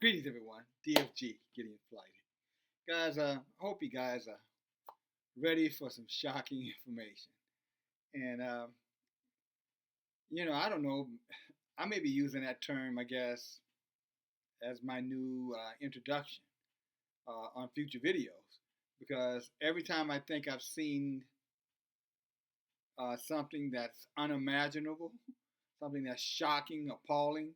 Greetings, everyone. DFG, getting flighty. Guys, I hope you guys are ready for some shocking information. And, I don't know, I may be using that term, I guess, as my new introduction on future videos. Because every time I think I've seen something that's unimaginable, something that's shocking, appalling,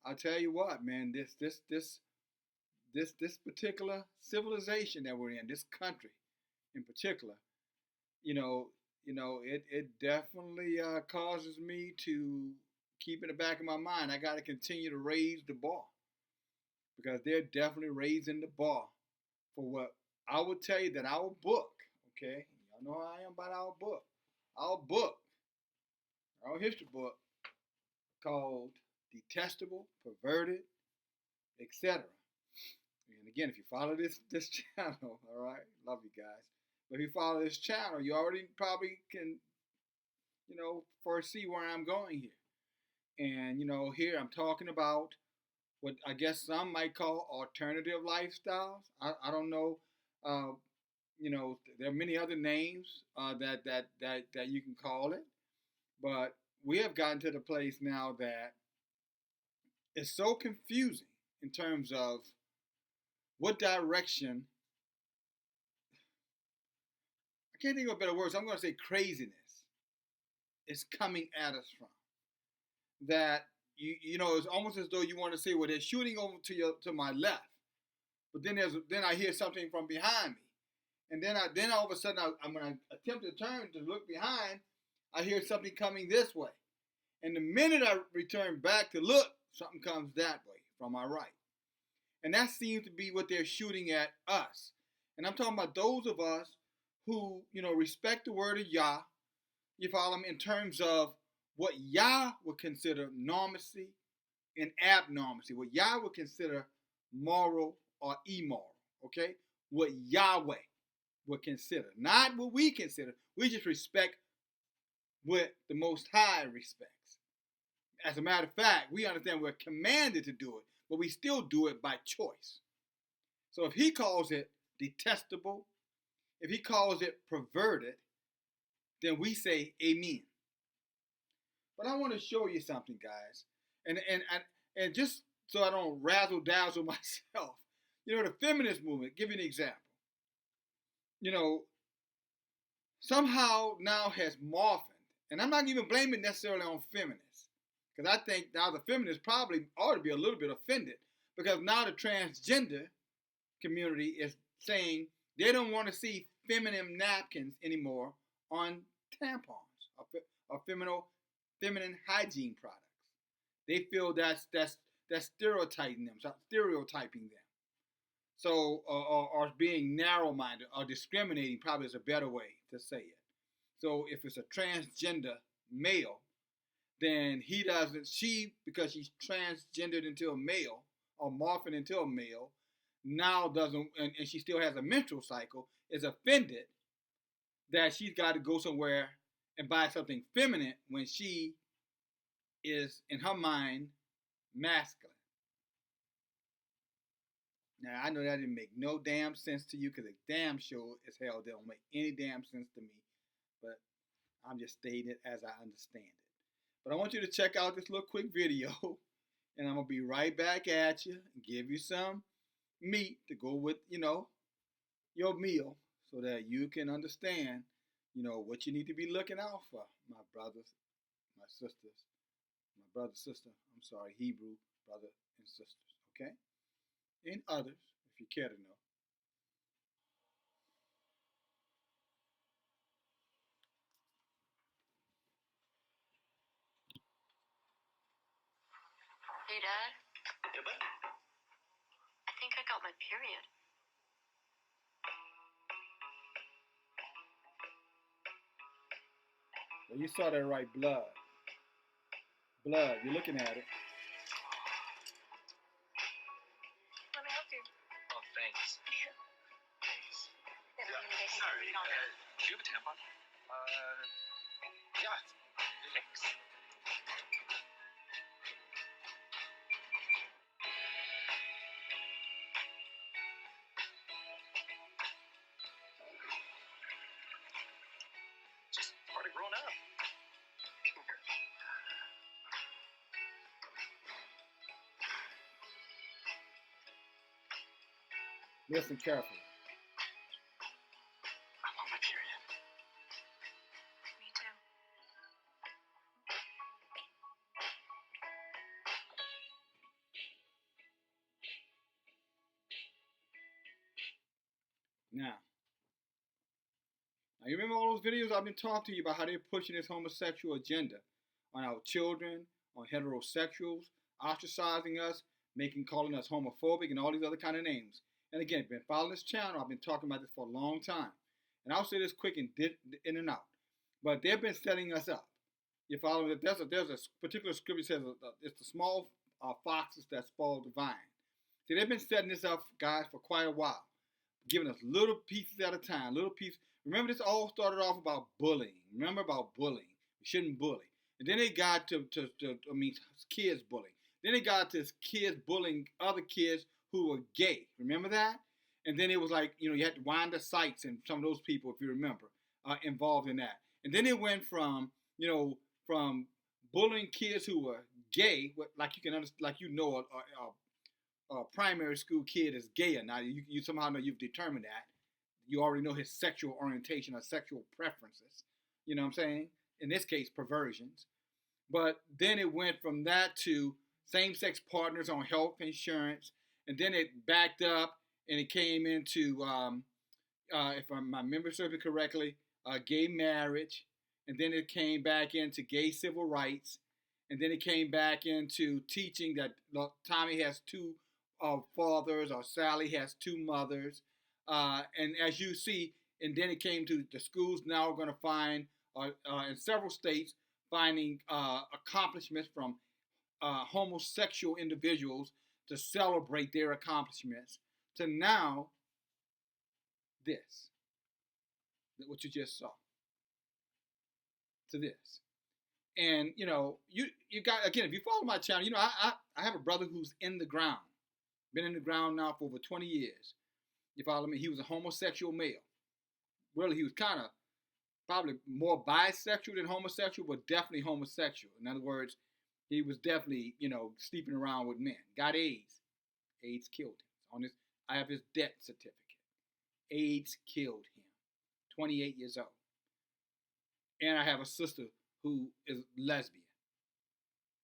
I'll tell you what, man, this particular civilization that we're in, this country in particular, you know, it definitely causes me to keep in the back of my mind. I got to continue to raise the bar because they're definitely raising the bar for what I would tell you that our book, okay, y'all know how I am about our book, our history book called Detestable, Perverted, etc. And again, if you follow this channel, all right, love you guys. But if you follow this channel, you already probably can, foresee where I'm going here. And here I'm talking about what I guess some might call alternative lifestyles. I don't know. There are many other names that you can call it, but we have gotten to the place now that it's so confusing in terms of what direction. I can't think of better words. I'm going to say craziness is coming at us from. That it's almost as though you want to say, well, they're shooting over to my left, but then I hear something from behind me, and then all of a sudden I'm going to attempt to turn to look behind. I hear something coming this way, and the minute I return back to look, something comes that way from my right. And that seems to be what they're shooting at us. And I'm talking about those of us who, respect the word of Yah. You follow me? In terms of what Yah would consider normacy and abnormalcy. What Yah would consider moral or immoral. Okay? What Yahweh would consider. Not what we consider. We just respect what the Most High respects. As a matter of fact, we understand we're commanded to do it, but we still do it by choice. So if he calls it detestable, if he calls it perverted, then we say amen. But I want to show you something, guys. And just so I don't razzle dazzle myself, the feminist movement, give you an example. Somehow now has morphed, and I'm not even blaming necessarily on feminists. Because I think now the feminists probably ought to be a little bit offended because now the transgender community is saying they don't want to see feminine napkins anymore on tampons or feminine hygiene products. They feel that's stereotyping them. So or being narrow-minded or discriminating probably is a better way to say it. So if it's a transgender male, then because she's transgendered into a male or morphing into a male, now doesn't, and she still has a menstrual cycle, is offended that she's got to go somewhere and buy something feminine when she is, in her mind, masculine. Now, I know that didn't make no damn sense to you because it damn sure as hell don't make any damn sense to me, but I'm just stating it as I understand it. But I want you to check out this little quick video, and I'm going to be right back at you and give you some meat to go with, your meal so that you can understand, what you need to be looking out for, my brothers, my sisters, Hebrew brother and sisters, okay? And others, if you care to know. Hey, Dad. Yeah, bud? I think I got my period. Well, you saw that right, blood. Blood, you're looking at it. Let me help you. Oh, thanks. Thanks. Sorry, do you have a tampon? Yeah. Thanks. Listen carefully. I'm on my period. Me too. Now, you remember all those videos I've been talking to you about how they're pushing this homosexual agenda on our children, on heterosexuals, ostracizing us, calling us homophobic and all these other kind of names. And again, been following this channel. I've been talking about this for a long time. And I'll say this quick and in and out. But they've been setting us up. You follow me? There's a particular scripture that says it's the small foxes that spoil the vine. See, they've been setting this up, guys, for quite a while, giving us little pieces at a time, little pieces. Remember, this all started off about bullying. Remember about bullying. We shouldn't bully. And then they got to kids bullying. Then they got to kids bullying other kids who were gay. Remember that? And then it was like, you had to wind the Sykes and some of those people, if you remember, involved in that. And then it went from bullying kids who were gay, like you can understand, like a primary school kid is gay or not. You somehow know you've determined that. You already know his sexual orientation or sexual preferences. You know what I'm saying? In this case, perversions. But then it went from that to same-sex partners on health insurance. And then it backed up and it came into, if my memory serves me correctly, gay marriage. And then it came back into gay civil rights. And then it came back into teaching that Tommy has two fathers or Sally has two mothers. And as you see, and then it came to the schools now are going to find, in several states, finding accomplishments from homosexual individuals to celebrate their accomplishments. To now, what you just saw. To this. And, you got, again, if you follow my channel, I have a brother who's in the ground. Been in the ground now for over 20 years. You follow me? He was a homosexual male. Really, he was kind of probably more bisexual than homosexual, but definitely homosexual. In other words, he was definitely, sleeping around with men. Got AIDS. AIDS killed him. I have his death certificate. AIDS killed him. 28 years old. And I have a sister who is lesbian.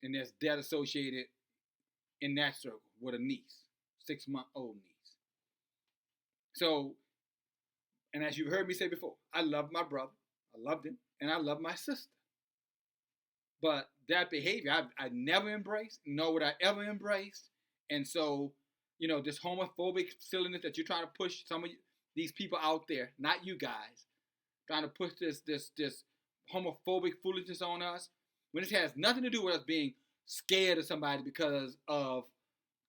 And there's death associated in that circle with a niece, 6-month-old niece. So, and as you've heard me say before, I love my brother, I loved him, and I love my sister. But that behavior, I never embraced, nor would I ever embrace. And so, this homophobic silliness that you're trying to push some of these people out there, not you guys, trying to push this homophobic foolishness on us, when it has nothing to do with us being scared of somebody because of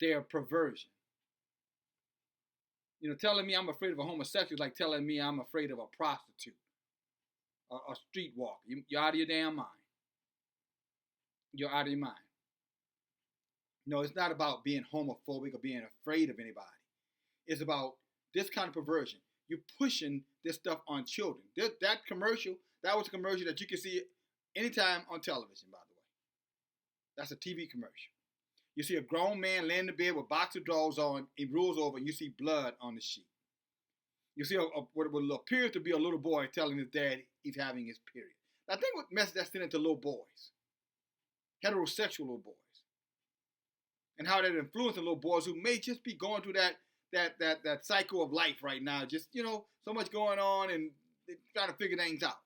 their perversion. Telling me I'm afraid of a homosexual is like telling me I'm afraid of a prostitute or a streetwalker. You're out of your damn mind. You're out of your mind. No, it's not about being homophobic or being afraid of anybody. It's about this kind of perversion. You're pushing this stuff on children. That commercial, that was a commercial that you can see anytime on television, by the way. That's a TV commercial. You see a grown man laying in bed with boxer drawers on, he rolls over, and you see blood on the sheet. You see what appears to be a little boy telling his dad he's having his period. Now, think what message that's sending to little boys, heterosexual little boys, and how that influencing little boys who may just be going through that cycle of life right now. Just, so much going on, and they're trying to figure things out.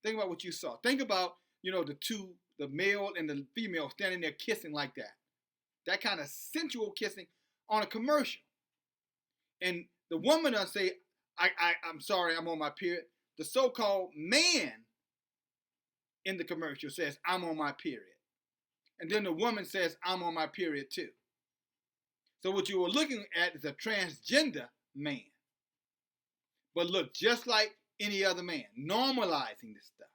Think about what you saw. Think about, the male and the female standing there kissing like that. That kind of sensual kissing on a commercial. And the woman doesn't say, I'm sorry, I'm on my period. The so-called man in the commercial says, I'm on my period. And then the woman says, I'm on my period too. So what you were looking at is a transgender man. But look just like any other man, normalizing this stuff.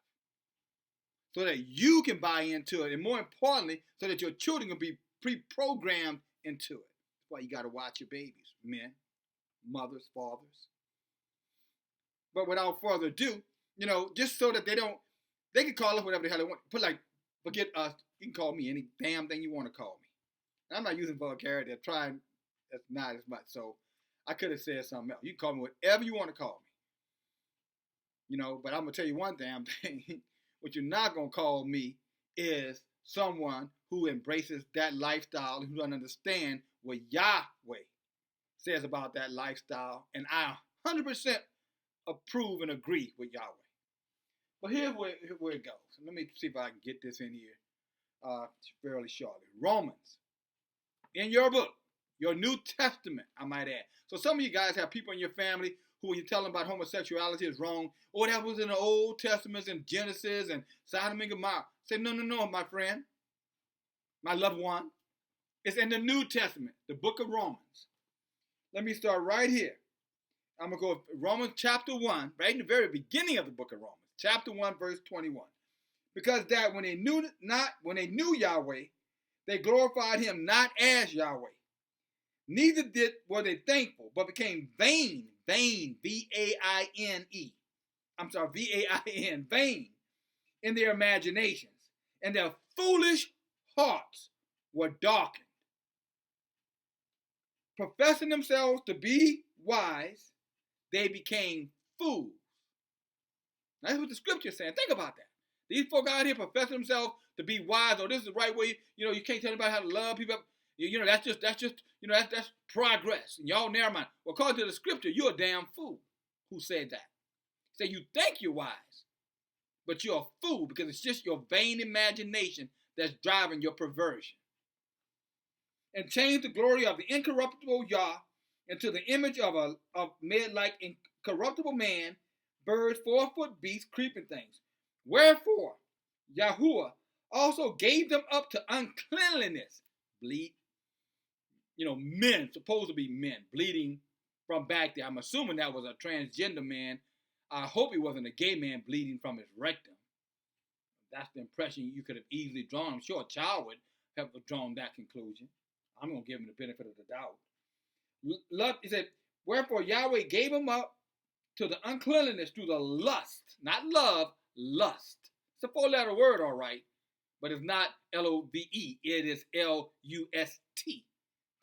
So that you can buy into it, and more importantly, so that your children can be pre-programmed into it. That's why you got to watch your babies, men, mothers, fathers. But without further ado, just so that they can call us whatever the hell they want. Forget us, you can call me any damn thing you want to call me. And I'm not using vulgarity, I'm trying That's not as much. So I could have said something else. You can call me whatever you want to call me. But I'm gonna tell you one damn thing. What you're not gonna call me is someone who embraces that lifestyle and who doesn't understand what Yahweh says about that lifestyle. And I 100% approve and agree with Yahweh. But here's where it goes. Let me see if I can get this in here fairly shortly. Romans, in your book, your New Testament, I might add. So some of you guys have people in your family who, when you tell them about homosexuality is wrong, or that was in the Old Testament and Genesis and Sodom and Gomorrah. Say, no, my friend, my loved one. It's in the New Testament, the book of Romans. Let me start right here. I'm going to go Romans chapter 1, right in the very beginning of the book of Romans. Chapter 1, verse 21. Because that when they knew Yahweh, they glorified him not as Yahweh. Neither were they thankful, but became vain, V-A-I-N-E. I'm sorry, V-A-I-N, vain in their imaginations. And their foolish hearts were darkened. Professing themselves to be wise, they became fools. That's what the scripture is saying. Think about that. These folk out here professing themselves to be wise, or this is the right way. You can't tell anybody how to love people. That's progress. And y'all, never mind. Well, according to the scripture, you're a damn fool. Who said that? Say you think you're wise, but you're a fool because it's just your vain imagination that's driving your perversion. And change the glory of the incorruptible Yah into the image of made like incorruptible man, birds, 4-foot beasts, creeping things. Wherefore, Yahuwah also gave them up to uncleanliness. Men, supposed to be men, bleeding from back there. I'm assuming that was a transgender man. I hope he wasn't a gay man bleeding from his rectum. That's the impression you could have easily drawn. I'm sure a child would have drawn that conclusion. I'm going to give him the benefit of the doubt. He said, wherefore Yahweh gave him up to the uncleanliness through the lust, not love, lust. It's a 4-letter word, all right, but it's not L-O-V-E. It is L-U-S-T.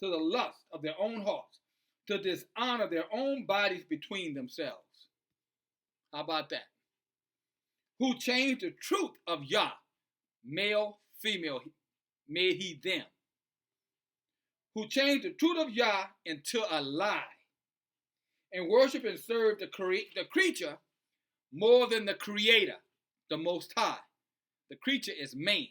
To the lust of their own hearts, to dishonor their own bodies between themselves. How about that? Who changed the truth of Yah, male, female, made he them. Who changed the truth of Yah into a lie, and worship and serve the creature more than the Creator, the Most High. The creature is man.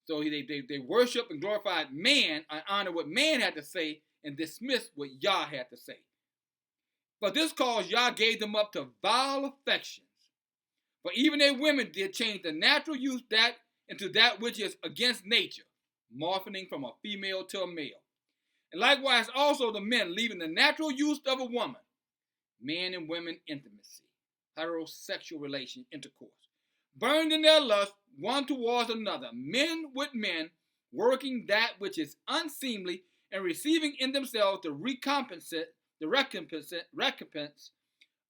So they worship and glorified man and honor what man had to say and dismiss what Yah had to say. For this cause Yah gave them up to vile affections. For even their women did change the natural use that into that which is against nature, morphing from a female to a male. And likewise also the men, leaving the natural use of a woman, man and women intimacy, heterosexual relation, intercourse, burned in their lust one towards another, men with men, working that which is unseemly, and receiving in themselves the recompense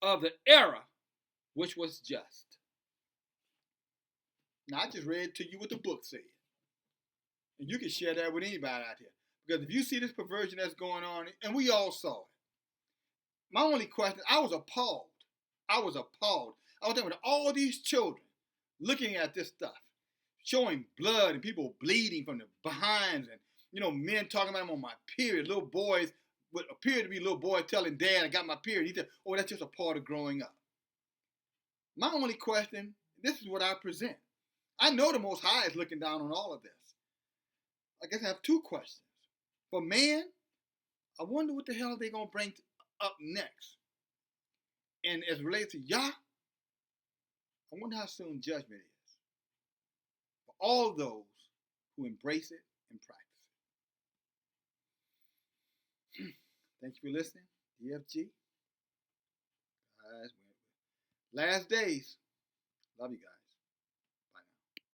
of the error which was just. Now, I just read to you what the book said. And you can share that with anybody out here. Because if you see this perversion that's going on, and we all saw it. My only question, I was appalled. I was thinking with all these children looking at this stuff, showing blood and people bleeding from the behinds, and men talking about I'm on my period. Little boys, what appeared to be little boys telling dad I got my period. He said, oh, that's just a part of growing up. My only question, this is what I present. I know the Most High is looking down on all of this. I guess I have two questions. For man, I wonder what the hell they're going to bring up next. And as related to Yah, I wonder how soon judgment is. For all those who embrace it and practice it. Thank you for listening. DFG. Last days. Love you guys.